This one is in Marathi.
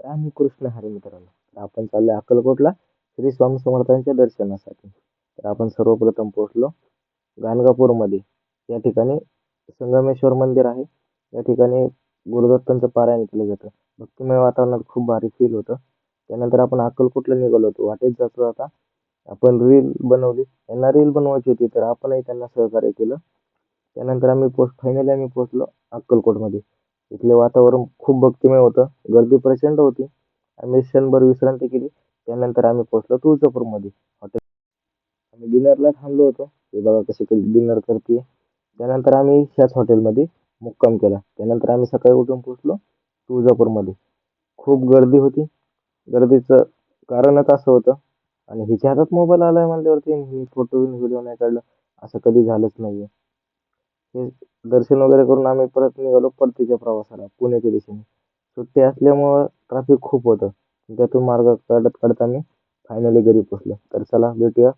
तर आम्ही कृष्ण हरी मित्रांनो. तर आपण चाललोय अक्कलकोटला श्री स्वामी समर्थांच्या दर्शनासाठी. तर आपण सर्वप्रथम पोहोचलो गाणगापूरमध्ये. या ठिकाणी संगमेश्वर मंदिर आहे. या ठिकाणी गुरुदत्तांचं पारायण केलं जातं. भक्तिमय वातावरणात खूप भारी फील होतं. त्यानंतर आपण अक्कलकोटला निघालो होतो. वाटेत जाता जाता आपण रील बनवली. यांना रील बनवायची होती तर आपणही त्यांना सहकार्य केलं. त्यानंतर फायनली आम्ही पोहोचलो अक्कलकोटमध्ये. इथले वातावरण खूप भक्तिमय होतं. गर्दी प्रचंड होती. आम्ही क्षणभर विश्रांती केली. त्यानंतर आम्ही पोहोचलो तुळजापूरमध्ये. आम्ही डिनरला थांबलो होतो. हे बघा कशी डिनर करते. त्यानंतर आम्ही ह्याच हॉटेलमध्ये मुक्काम केला. त्यानंतर आम्ही सकाळी उठून पोहोचलो तुळजापूरमध्ये. खूप गर्दी होती. गर्दीचं कारणच असं होतं आणि हिच्या हातात मोबाईल आलाय म्हणल्यावरती ही फोटो व्हिडिओ नाही काढलं असं कधी झालंच नाहीये. हे दर्शन वगैरे करून आम्ही परत निघालो परतीच्या प्रवासाला पुण्याच्या दिशेने. सुट्टी असल्यामुळं ट्रॅफिक खूप होतं. त्यातून मार्ग काढत काढत आम्ही फायनली घरी पोहोचलो. तर चला भेटूया